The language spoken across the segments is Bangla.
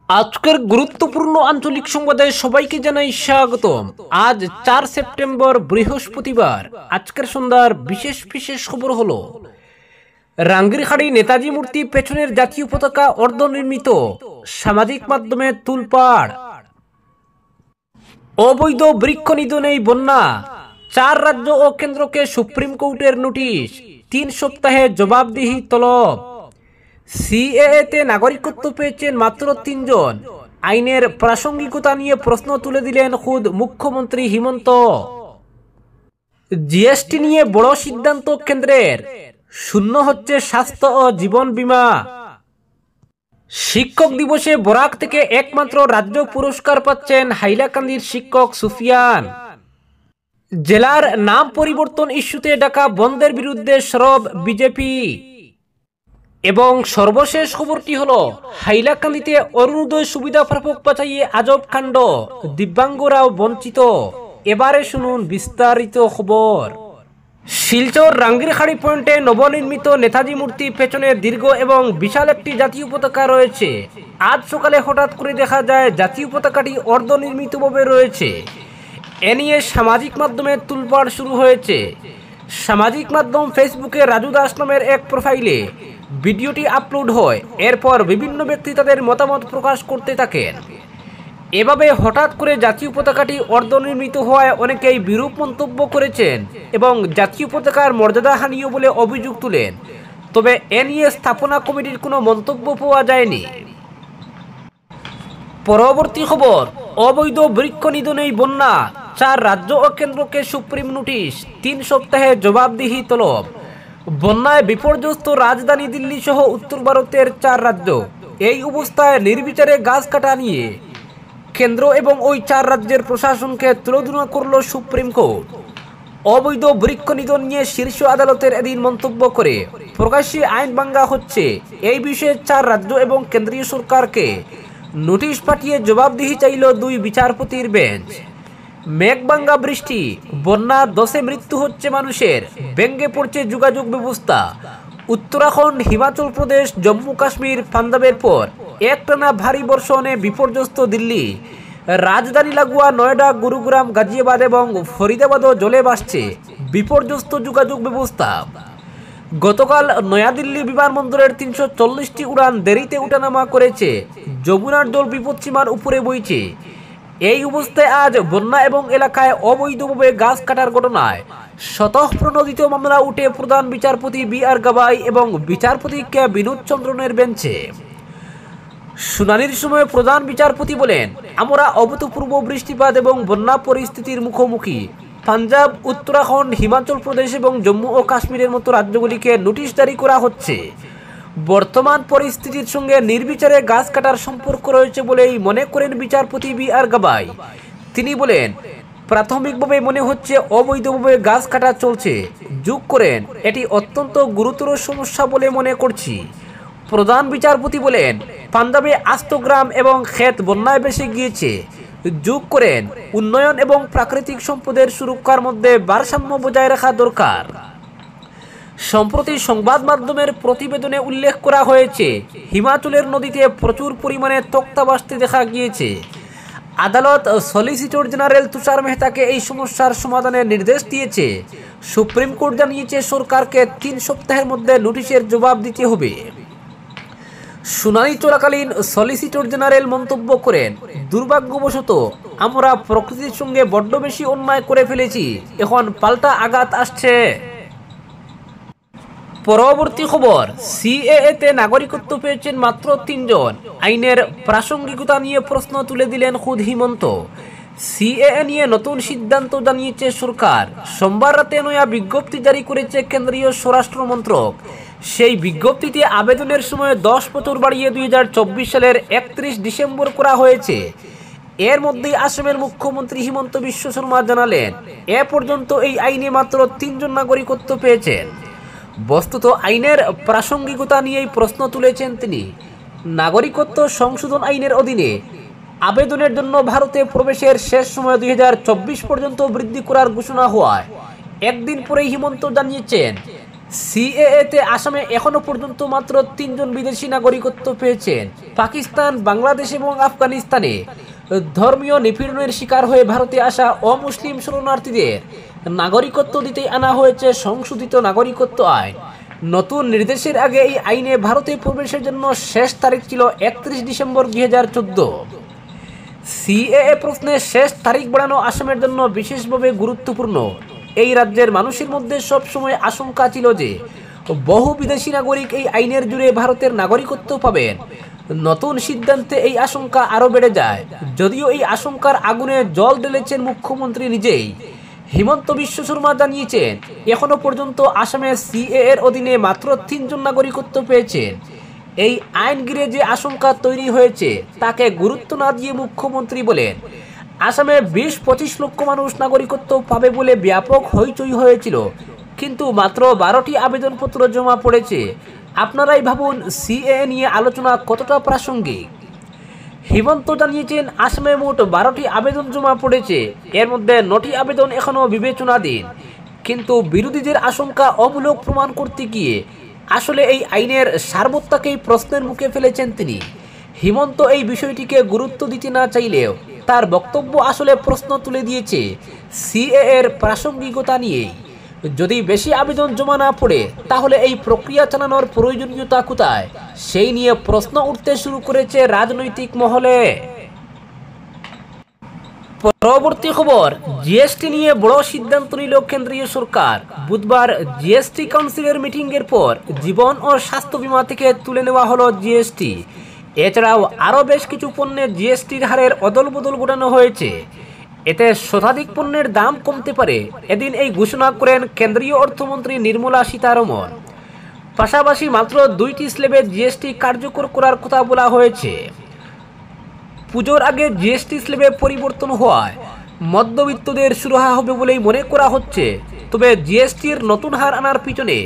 আজকের গুরুত্বপূর্ণ আঞ্চলিক সংবাদে সবাইকে জানাই স্বাগতম। আজ ৪ সেপ্টেম্বর বৃহস্পতিবার। আজকের সন্ধ্যার বিশেষ বিশেষ খবর হলো রাঙ্গিরহাটি নেতাজি মূর্তি পেছনের জাতীয় পতাকা অর্ধনির্মিত, সামাজিক মাধ্যমে তুলপাড়। অবৈধ বৃক্ষ নিধনেই বন্যা, ৪ রাজ্য ও কেন্দ্রকে সুপ্রিম কোর্টের নোটিশ, ৩ সপ্তাহে জবাবদিহি তলব। সিএএতে নাগরিকত্ব পেয়েছেন মাত্র ৩ জন, আইনের প্রাসঙ্গিকতা নিয়ে প্রশ্ন তুলে দিলেন খুদ মুখ্যমন্ত্রী হিমন্ত। জিএসটি নিয়ে বড় সিদ্ধান্ত কেন্দ্রের, শূন্য হচ্ছে স্বাস্থ্য ও জীবন বীমা। শিক্ষক দিবসে বরাক থেকে একমাত্র রাজ্য পুরস্কার পাচ্ছেন হাইলাকান্দির শিক্ষক সুফিয়ান। জেলার নাম পরিবর্তন ইস্যুতে ডাকা বন্ধের বিরুদ্ধে সরব বিজেপি। এবং সর্বশেষ খবরটি হলো হাইলাকান্দিতে অরুণোদয় সুবিধা প্রাপক বাছাইয়ে আজব কাণ্ড, দিব্যাঙ্গরাও বঞ্চিত। এবারে শুনুন বিস্তারিত খবর। শিলচর রাঙ্গিরহাটি পয়েন্টে নবনির্মিত নেতাজি মূর্তি পেছনে দীর্ঘ এবং বিশাল একটি জাতীয় পতাকা রয়েছে। আজ সকালে হঠাৎ করে দেখা যায় জাতীয় পতাকাটি অর্ধনির্মিতভাবে রয়েছে। এ নিয়ে সামাজিক মাধ্যমে তুলপাড় শুরু হয়েছে। সামাজিক মাধ্যম ফেসবুকে রাজু দাস নামের এক প্রোফাইলে ভিডিওটি আপলোড হয়। এরপর বিভিন্ন ব্যক্তি তাদের মতামত প্রকাশ করতে থাকেন। এভাবে হঠাৎ করে জাতীয় পতাকাটি অর্ধনির্মিত হওয়ায় অনেকেই বিরূপ মন্তব্য করেছেন এবং জাতীয় পতাকার মর্যাদাহানীয় বলে অভিযোগ তুলেন। তবে এ নিয়ে স্থাপনা কমিটির কোনো মন্তব্য পাওয়া যায়নি। পরবর্তী খবর, অবৈধ বৃক্ষ নিধনেই বন্যা, ৪ রাজ্য ও কেন্দ্রকে সুপ্রিম নোটিশ, ৩ সপ্তাহে জবাবদিহি তলব। বন্যায় বিপর্যস্ত রাজধানী দিল্লি সহ উত্তর ভারতের ৪ রাজ্য। এই অবস্থায় নির্বিচারে গাছ কাটা নিয়ে কেন্দ্র এবং ওই ৪ রাজ্যের প্রশাসনকে তুলোধনা করল সুপ্রিম কোর্ট। অবৈধ বৃক্ষ নিধন নিয়ে শীর্ষ আদালতের এদিন মন্তব্য করে প্রকাশ্যে আইন ভাঙা হচ্ছে। এই বিষয়ে ৪ রাজ্য এবং কেন্দ্রীয় সরকারকে নোটিশ পাঠিয়ে জবাবদিহি চাইল ২ বিচারপতির বেঞ্চ। মেঘভাঙ্গা বৃষ্টি, বন্যা, ১০ মৃত্যু হচ্ছে মানুষের, ভেঙে পড়ছে যোগাযোগ ব্যবস্থা। উত্তরাখণ্ড, হিমাচল প্রদেশ, জম্মু কাশ্মীর, পাঞ্জাবের পর একটানা ভারী বর্ষণে বিপর্যস্ত দিল্লি। রাজধানী লাগোয়া নয়ডা, গুরুগ্রাম, গাজিয়াবাদ এবং ফরিদাবাদও জলে ভাসছে, বিপর্যস্ত যোগাযোগ ব্যবস্থা। গতকাল নয়াদিল্লি বিমানবন্দরের ৩৪০টি উড়ান দেরিতে ওঠানামা করেছে। যমুনার জল বিপদসীমার উপরে বইছে। এই অবস্থায় আজ বন্যা এবং এলাকায় অবৈধভাবে গাছ কাটার ঘটনায় স্বতঃপ্রণোদিত মামলা উঠে প্রধান বিচারপতি বি.আর. গাভাই এবং বিচারপতি কে বিনোদ চন্দ্রনের বেঞ্চে। শুনানির সময় প্রধান বিচারপতি বলেন, আমরা অভূতপূর্ব বৃষ্টিপাত এবং বন্যা পরিস্থিতির মুখোমুখি। পাঞ্জাব, উত্তরাখণ্ড, হিমাচল প্রদেশ এবং জম্মু ও কাশ্মীরের মতো রাজ্যগুলিকে নোটিশ জারি করা হচ্ছে। বর্তমান পরিস্থিতির সঙ্গে নির্বিচারে গাছ কাটার সম্পর্ক রয়েছে বলেই মনে করেন বিচারপতি বি.আর. গাভাই। তিনি বলেন, প্রাথমিকভাবে মনে হচ্ছে অবৈধভাবে গাছ কাটা চলছে। যোগ করেন, এটি অত্যন্ত গুরুতর সমস্যা বলে মনে করছি। প্রধান বিচারপতি বলেন, পাঞ্জাবে আস্ত গ্রাম এবং ক্ষেত বন্যায় ভেসে গিয়েছে। যোগ করেন, উন্নয়ন এবং প্রাকৃতিক সম্পদের সুরক্ষার মধ্যে ভারসাম্য বজায় রাখা দরকার। সম্প্রতি সংবাদ মাধ্যমের প্রতিবেদনে উল্লেখ করা হয়েছে, হিমাচলের নদীতে প্রচুর পরিমাণে তক্তা ভাসতে দেখা গিয়েছে। আদালত সলিসিটর জেনারেল তুষার মেহতাকে এই সমস্যার সমাধানের নির্দেশ দিয়েছে। সুপ্রিম কোর্ট জানিয়েছে সরকারকে ৩ সপ্তাহের মধ্যে নোটিশের জবাব দিতে হবে। শুনানি চলাকালীন সলিসিটর জেনারেল মন্তব্য করেন, দুর্ভাগ্যবশত আমরা প্রকৃতির সঙ্গে বড্ড বেশি অন্যায় করে ফেলেছি, এখন পাল্টা আঘাত আসছে। পরবর্তী খবর, সিএএতে নাগরিকত্ব পেয়েছেন মাত্র ৩ জন, আইনের প্রাসঙ্গিকতা নিয়ে প্রশ্ন তুলে দিলেন খুদ হিমন্ত। সিএএ নিয়ে নতুন সিদ্ধান্ত জানিয়েছে সরকার। সোমবার রাতে নয়া বিজ্ঞপ্তি জারি করেছে কেন্দ্রীয় স্বরাষ্ট্র মন্ত্রক। সেই বিজ্ঞপ্তিতে আবেদনের সময় ১০ বছর বাড়িয়ে ২০২৪ সালের ৩১ ডিসেম্বর করা হয়েছে। এর মধ্যেই আসামের মুখ্যমন্ত্রী হিমন্ত বিশ্ব শর্মা জানালেন, এ পর্যন্ত এই আইনে মাত্র ৩ জন নাগরিকত্ব পেয়েছেন। বস্তুত আইনের প্রাসঙ্গিকতা নিয়েই প্রশ্ন তুলেছেন তিনি। নাগরিকত্ব সংশোধন আইনের অধীনে আবেদনের জন্য ভারতে প্রবেশের শেষ সময় ২০২৪ পর্যন্ত বৃদ্ধি করার ঘোষণা হওয়ায় একদিন পরেই হিমন্ত জানিয়েছেন, সিএএতে আসামে এখনো পর্যন্ত মাত্র 3 জন বিদেশি নাগরিকত্ব পেয়েছেন। পাকিস্তান, বাংলাদেশ এবং আফগানিস্তানে ধর্মীয় নিপীড়নের শিকার হয়ে ভারতে আসা অমুসলিম শরণার্থীদের নাগরিকত্ব দিতে আনা হয়েছে সংশোধিত নাগরিকত্ব আইন। নতুন নির্দেশের আগে এই আইনে ভারতে প্রবেশের জন্য শেষ তারিখ ছিল 31 ডিসেম্বর 2014। সিএএ প্রশ্নে শেষ তারিখ বাড়ানো আসামের জন্য বিশেষভাবে গুরুত্বপূর্ণ। এই রাজ্যের মানুষের মধ্যে সবসময় আশঙ্কা ছিল যে বহু বিদেশি নাগরিক এই আইনের জুড়ে ভারতের নাগরিকত্ব পাবেন। নতুন সিদ্ধান্তে এই আশঙ্কা আরও বেড়ে যায়। যদিও এই আশঙ্কার আগুনে জল ঢেলেছেন মুখ্যমন্ত্রী নিজেই। হিমন্ত বিশ্ব শর্মা জানিয়েছেন, এখনো পর্যন্ত আসামে সিএএ এর অধীনে মাত্র 3 জন নাগরিকত্ব পেয়েছেন। এই আইন ঘিরে যে আশঙ্কা তৈরি হয়েছে তাকে গুরুত্ব না দিয়ে মুখ্যমন্ত্রী বলেন, আসামে 20-25 লক্ষ মানুষ নাগরিকত্ব পাবে বলে ব্যাপক হইচই হয়েছিল, কিন্তু মাত্র 12টি আবেদনপত্র জমা পড়েছে। আপনারাই ভাবুন সিএএ নিয়ে আলোচনা কতটা প্রাসঙ্গিক। হিমন্ত জানিয়েছেন, আসামে মোট 12টি আবেদন জমা পড়েছে, এর মধ্যে 9টি আবেদন এখনও বিবেচনাধীন। কিন্তু বিরোধীদের আশঙ্কা অমূলক প্রমাণ করতে গিয়ে আসলে এই আইনের সার্বত্তাকেই প্রশ্নের মুখে ফেলেছেন তিনি। হিমন্ত এই বিষয়টিকে গুরুত্ব দিতে না চাইলেও তার বক্তব্য আসলে প্রশ্ন তুলে দিয়েছে সিএএ এর প্রাসঙ্গিকতা নিয়েই। যদি বেশি আবেদন জমা না পড়ে তাহলে এই প্রক্রিয়া চালানোর প্রয়োজনীয়তা কোথায়, সেই নিয়ে প্রশ্ন উঠতে শুরু করেছে রাজনৈতিক মহলে। পরবর্তী খবর, জিএসটি নিয়ে বড় সিদ্ধান্ত নিল কেন্দ্রীয় সরকার। বুধবার জিএসটি কাউন্সিলের মিটিংয়ের পর জীবন ও স্বাস্থ্য বীমা থেকে তুলে নেওয়া হলো জিএসটি। এছাড়াও আরও বেশ কিছু পণ্যে জিএসটির হারের অদল বদল ঘটানো হয়েছে। এতে শতাধিক পণ্যের দাম কমতে পারে, এদিন এই ঘোষণা করেন কেন্দ্রীয় অর্থমন্ত্রী নির্মলা সীতারমণ। পাশাপাশি মাত্র 2টি স্ল্যাবে জিএসটি কার্যকর করার কথা বলা হয়েছে। পুজোর আগে জিএসটি স্ল্যাবে পরিবর্তন হওয়ায় মধ্যবিত্তদের সুরাহা হবে বলেই মনে করা হচ্ছে। তবে জিএসটির নতুন হার আনার পিছনে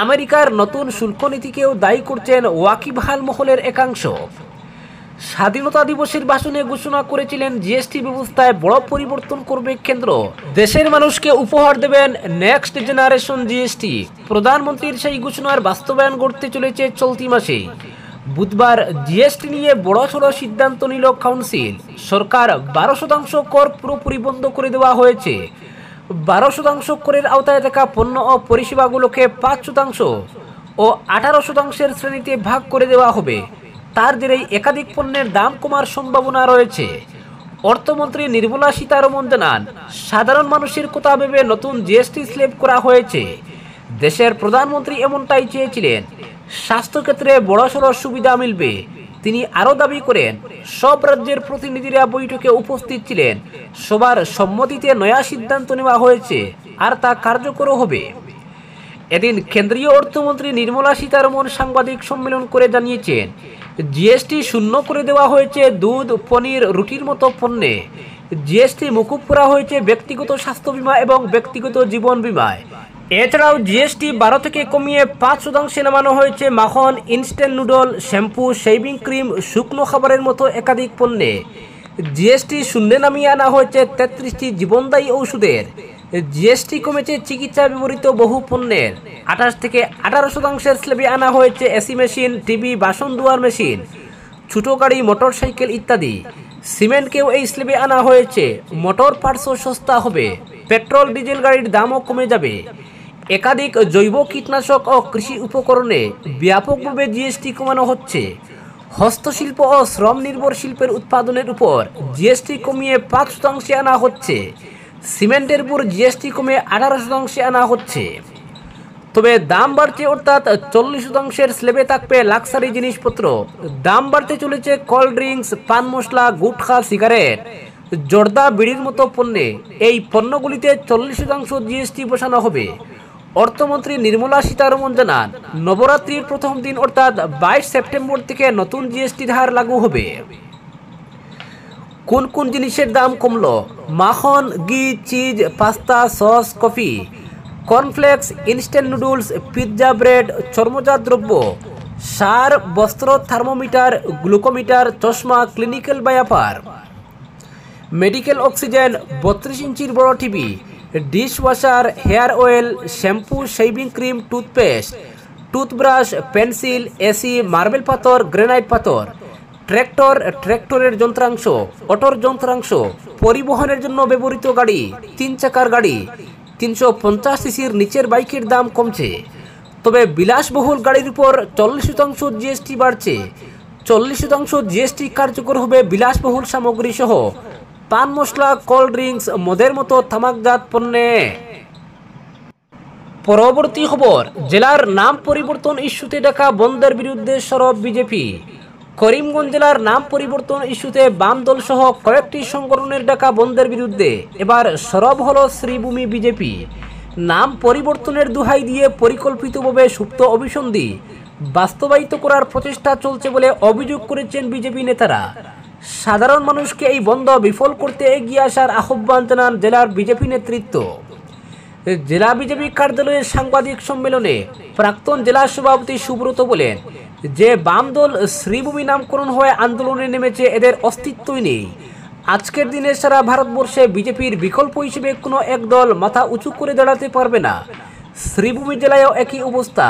আমেরিকার নতুন শুল্ক নীতিকেও দায়ী করছেন ওয়াকিবহাল মহলের একাংশ। স্বাধীনতা দিবসের ভাষণে ঘোষণা করেছিলেন জিএসটি ব্যবস্থায় বড় পরিবর্তন করবে কেন্দ্র, দেশের মানুষকে উপহার দেবেন নেক্সট জেনারেশন জিএসটি। প্রধানমন্ত্রীর সেই ঘোষণার বাস্তবায়ন করতে চলেছে চলতি মাসে। বুধবার জিএসটি নিয়ে বড়সড় সিদ্ধান্ত নিল কাউন্সিল। সরকার 12% কর পুরোপুরি বন্ধ করে দেওয়া হয়েছে। 12% করের আওতায় থাকা পণ্য ও পরিষেবাগুলোকে 5% ও 18% শ্রেণীতে ভাগ করে দেওয়া হবে। তার জেরেই একাধিক পণ্যের দাম কমার সম্ভাবনা রয়েছে। অর্থমন্ত্রী নির্মলা সীতারমণ জানান, সাধারণ মানুষের কথা ভেবে নতুন জিএসটি স্ল্যাব করা হয়েছে। দেশের প্রধানমন্ত্রী এমনটাই চেয়েছিলেন। স্বাস্থ্যক্ষেত্রে বড়সড় সুবিধা মিলবে। তিনি আরও দাবি করেন, সব রাজ্যের প্রতিনিধিরা বৈঠকে উপস্থিত ছিলেন। সবার সম্মতিতে নয়া সিদ্ধান্ত নেওয়া হয়েছে আর তা কার্যকর হবে। এদিন কেন্দ্রীয় অর্থমন্ত্রী নির্মলা সীতারমণ সাংবাদিক সম্মেলন করে জানিয়েছেন, জিএসটি শূন্য করে দেওয়া হয়েছে দুধ, পনির, রুটির মতো পণ্যে। জিএসটি মকুব করা হয়েছে ব্যক্তিগত স্বাস্থ্য বীমা এবং ব্যক্তিগত জীবন বীমায়। এছাড়াও জিএসটি 12 থেকে কমিয়ে 5% নামানো হয়েছে মাখন, instant noodle, shampoo, shaving cream, শুকনো খাবারের মতো একাধিক পণ্যে। জিএসটি শূন্যে নামিয়ে আনা হয়েছে 33টি জীবনদায়ী ঔষধের। জিএসটি কমেছে চিকিৎসা ব্যবহৃত বহু পণ্যের। 28 থেকে 18% স্ল্যাবে আনা হয়েছে এসি মেশিন, টিভি, বাসন ধোয়ার মেশিন, ছোটো গাড়ি, মোটর সাইকেল ইত্যাদি। সিমেন্টকেও এই স্ল্যাবে আনা হয়েছে। মোটর পার্টসও সস্তা হবে। পেট্রোল ডিজেল গাড়ির দামও কমে যাবে। একাধিক জৈব কীটনাশক ও কৃষি উপকরণে ব্যাপকভাবে জিএসটি কমানো হচ্ছে। হস্তশিল্প ও শ্রম নির্ভর শিল্পের উৎপাদনের উপর জিএসটি কমিয়ে 5% আনা হচ্ছে। সিমেন্টের উপর জিএসটি কমে 18% আনা হচ্ছে। তবে দাম বাড়ছে, অর্থাৎ 40% স্ল্যাবে থাকবে লাক্সারি জিনিসপত্র। দাম বাড়তে চলেছে কোল্ড ড্রিঙ্কস, পান মশলা, গুটখা, সিগারেট, জর্দা, বিড়ির মতো পণ্যে। এই পণ্যগুলিতে 40% জিএসটি বসানো হবে। অর্থমন্ত্রী নির্মলা সীতারমণ জানান, নবরাত্রির প্রথম দিন অর্থাৎ 22 সেপ্টেম্বর থেকে নতুন জিএসটির হার লাগু হবে। কোন কোন জিনিসের দাম কমলো? মাখন, ঘি, cheese, pasta, sauce, coffee, cornflakes, instant noodles, pizza, bread, চর্মজাত দ্রব্য, সার, বস্ত্র, থার্মোমিটার, গ্লুকোমিটার, চশমা, ক্লিনিক্যাল বায়াপার, মেডিকেল অক্সিজেন, 32 ইঞ্চির বড় TV, dishwasher, hair oil, shampoo, shaving cream, toothpaste, toothbrush, pencil, AC, marble পাথর, গ্রেনাইট পাথর, ট্র্যাক্টর, ট্র্যাক্টরের যন্ত্রাংশ, অটোর যন্ত্রাংশ, পরিবহনের জন্য ব্যবহৃত গাড়ি, 3 চাকার গাড়ি, 350 সিসির নিচের বাইকের দাম কমছে। তবে বিলাসবহুল গাড়ির উপর 40% জিএসটি বাড়ছে। 40% জিএসটি কার্যকর হবে বিলাসবহুল সামগ্রী সহ পান মশলা, কোল্ড ড্রিঙ্কস, মদের মতো তামাকজাত পণ্যে। পরবর্তী খবর, জেলার নাম পরিবর্তন ইস্যুতে ডাকা বন্ধের বিরুদ্ধে সরব বিজেপি। করিমগঞ্জ জেলার নাম পরিবর্তন ইস্যুতে বাম দল সহ কয়েকটি সংগঠনের ডাকা বন্ধের বিরুদ্ধে এবার সরব হল শ্রীভূমি বিজেপি। নাম পরিবর্তনের দোহাই দিয়ে পরিকল্পিতভাবে সুপ্ত অভিসন্ধি বাস্তবায়িত করার প্রচেষ্টা চলছে বলে অভিযোগ করেছেন বিজেপি নেতারা। সাধারণ মানুষকে এই বন্ধ বিফল করতে এগিয়ে আসার আহ্বান জানান জেলার বিজেপি নেতৃত্ব। জেলা বিজেপি কার্যালয়ের সাংবাদিক সম্মেলনে প্রাক্তন জেলা সভাপতি সুব্রত বলেন যে বাম দল শ্রীভূমি নামকরণ হয়ে আন্দোলনে নেমেছে, এদের অস্তিত্বই নেই। আজকের দিনে সারা ভারতবর্ষে বিজেপির বিকল্প হিসেবে কোনো এক দল মাথা উঁচু করে দাঁড়াতে পারবে না। শ্রীভূমি জেলায়ও একই অবস্থা,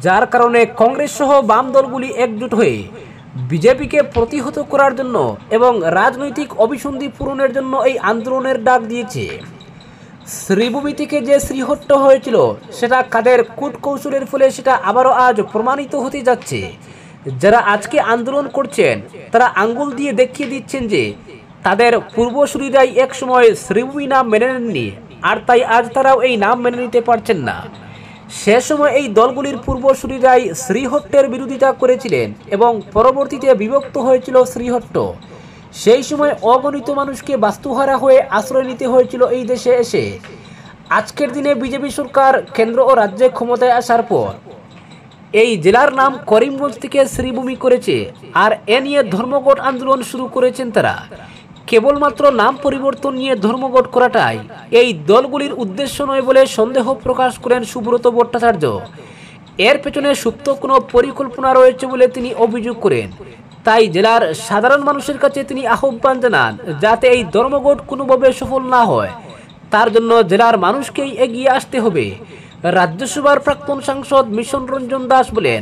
যার কারণে কংগ্রেস সহ বাম দলগুলি একজোট হয়ে বিজেপিকে প্রতিহত করার জন্য এবং রাজনৈতিক অভিসন্ধি পূরণের জন্য এই আন্দোলনের ডাক দিয়েছে। শ্রীভূমি থেকে যে শ্রীহট্ট হয়েছিল সেটা কাদের কূটকৌশলের ফলে সেটা আবারও আজ প্রমাণিত হতে যাচ্ছে। যারা আজকে আন্দোলন করছেন তারা আঙ্গুল দিয়ে দেখিয়ে দিচ্ছেন যে তাদের পূর্বসূরীরাই একসময় শ্রীভূমি নাম মেনে নেননি, আর তাই আজ তারাও এই নাম মেনে নিতে পারছেন না। সে সময় এই দলগুলির পূর্বসূরীরাই শ্রীহট্টের বিরোধিতা করেছিলেন এবং পরবর্তীতে বিভক্ত হয়েছিল শ্রীহট্ট। সেই সময় অগণিত মানুষকে বাস্তুহারা হয়ে আশ্রয় নিতে হয়েছিল এই দেশে এসে। আজকের দিনে বিজেপি সরকার কেন্দ্র ও রাজ্যে ক্ষমতায় আসার পর এই জেলার নাম করিমগঞ্জ থেকে শ্রীভূমি করেছে, আর এ নিয়ে ধর্মঘট আন্দোলন শুরু করেছেন তারা। কেবলমাত্র নাম পরিবর্তন নিয়ে ধর্মঘট করাটাই এই দলগুলির উদ্দেশ্য নয় বলে সন্দেহ প্রকাশ করেন সুব্রত ভট্টাচার্য। এর পেছনে সুপ্ত কোনো পরিকল্পনা রয়েছে বলে তিনি অভিযোগ করেন। তাই জেলার সাধারণ মানুষের কাছে তিনি আহ্বান জানান যাতে এই ধর্মঘট কোনোভাবে সফল না হয়, তার জন্য জেলার মানুষকেই এগিয়ে আসতে হবে। রাজ্যসভার প্রাক্তন সাংসদ মিশন রঞ্জন দাস বলেন,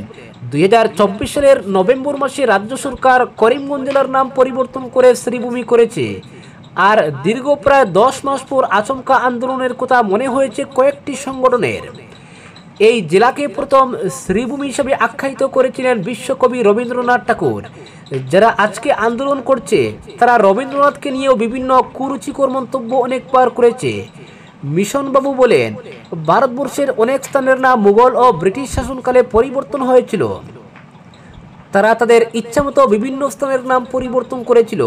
2024 সালের নভেম্বর মাসে রাজ্য সরকার করিমগঞ্জ জেলার নাম পরিবর্তন করে শ্রীভূমি করেছে, আর দীর্ঘ প্রায় 10 মাস পর আচমকা আন্দোলনের কথা মনে হয়েছে কয়েকটি সংগঠনের। এই জেলাকে প্রথম শ্রীভূমি হিসেবে আখ্যায়িত করেছিলেন বিশ্বকবি রবীন্দ্রনাথ ঠাকুর। যারা আজকে আন্দোলন করছে তারা রবীন্দ্রনাথকে নিয়েও বিভিন্ন কুরুচিকর মন্তব্য অনেকবার করেছে। মিশন বাবু বলেন, ভারতবর্ষের অনেক স্থানের নাম মুঘল ও ব্রিটিশ শাসনকালে পরিবর্তন হয়েছিল। তারা তাদের ইচ্ছামতো বিভিন্ন স্থানের নাম পরিবর্তন করেছিল।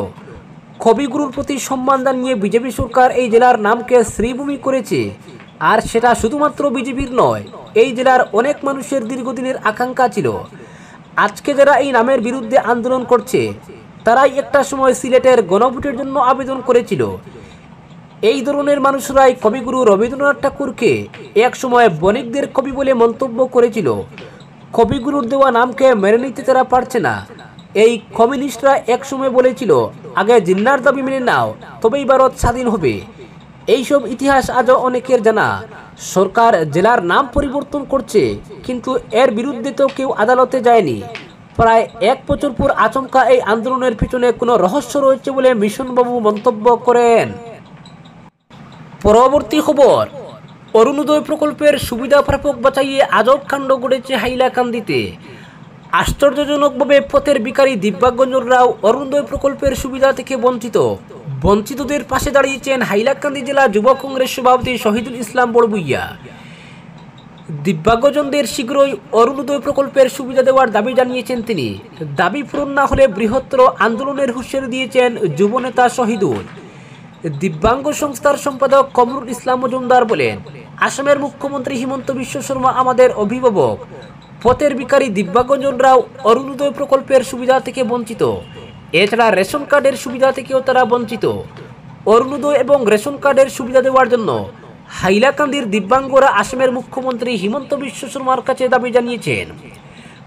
কবিগুরুর প্রতি সম্মান জানিয়ে বিজেপি সরকার এই জেলার নামকে শ্রীভূমি করেছে, আর সেটা শুধুমাত্র বিজেপির নয়, এই জেলার অনেক মানুষের দীর্ঘদিনের আকাঙ্ক্ষা ছিল। আজকে যারা এই নামের বিরুদ্ধে আন্দোলন করছে তারাই একটা সময় সিলেটের গণভোটের জন্য আবেদন করেছিল। এই ধরনের মানুষরাই কবিগুরু রবীন্দ্রনাথ ঠাকুরকে এক সময় বণিকদের কবি বলে মন্তব্য করেছিল। কবিগুরুর দেওয়া নামকে মেনে নিতে তারা পারছে না। এই কমিউনিস্টরা এক সময় বলেছিল, আগে জিন্নার দাবি মেনে নাও, তবেই ভারত স্বাধীন হবে। এইসব ইতিহাস আজও অনেকের জানা। সরকার জেলার নাম পরিবর্তন করছে, কিন্তু এর বিরুদ্ধে তো কেউ আদালতে যায়নি। প্রায় 1 বছর পর আচমকা এই আন্দোলনের পিছনে কোনো রহস্য রয়েছে বলে মিশনবাবু মন্তব্য করেন। পরবর্তী খবর, অরুণোদয় প্রকল্পের সুবিধা প্রাপক বাঁচাইয়ে আজব কাণ্ড ঘটেছে হাইলাকান্দিতে। আশ্চর্যজনকভাবে পথের ভিখারি দিব্যাঙ্গজনরাও অরুণোদয় প্রকল্পের সুবিধা থেকে বঞ্চিতদের পাশে দাঁড়িয়েছেন হাইলাকান্দি জেলা যুব কংগ্রেস সভাপতি শহীদুল ইসলাম বড়ভূইয়া। দিব্যাঙ্গজনদের শীঘ্রই অরুণোদয় প্রকল্পের সুবিধা দেওয়ার দাবি জানিয়েছেন তিনি। দাবি পূরণ না হলে বৃহত্তর আন্দোলনের হুঁশিয়ারি দিয়েছেন যুবনেতা শহীদুল। দিব্যাঙ্গ সংস্থার সম্পাদক কমরুল ইসলাম মজুমদার বলেন, আসামের মুখ্যমন্ত্রী হিমন্ত বিশ্ব শর্মা আমাদের অভিভাবক। পথের ভিখারি দিব্যাঙ্গজনরাও অরুণোদয় প্রকল্পের সুবিধা থেকে বঞ্চিত। এছাড়া রেশন কার্ডের সুবিধা থেকেও তারা বঞ্চিত। অরুণোদয় এবং রেশন কার্ডের সুবিধা দেওয়ার জন্য হাইলাকান্দির দিব্যাঙ্গরা আসামের মুখ্যমন্ত্রী হিমন্ত বিশ্ব শর্মার কাছে দাবি জানিয়েছেন।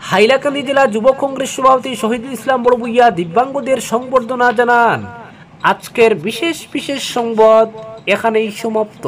হাইলাকান্দি জেলা যুব কংগ্রেস সভাপতি শহীদুল ইসলাম বড়ভূইয়া দিব্যাঙ্গদের সংবর্ধনা জানান। আজকের বিশেষ সংবাদ এখানেই সমাপ্ত।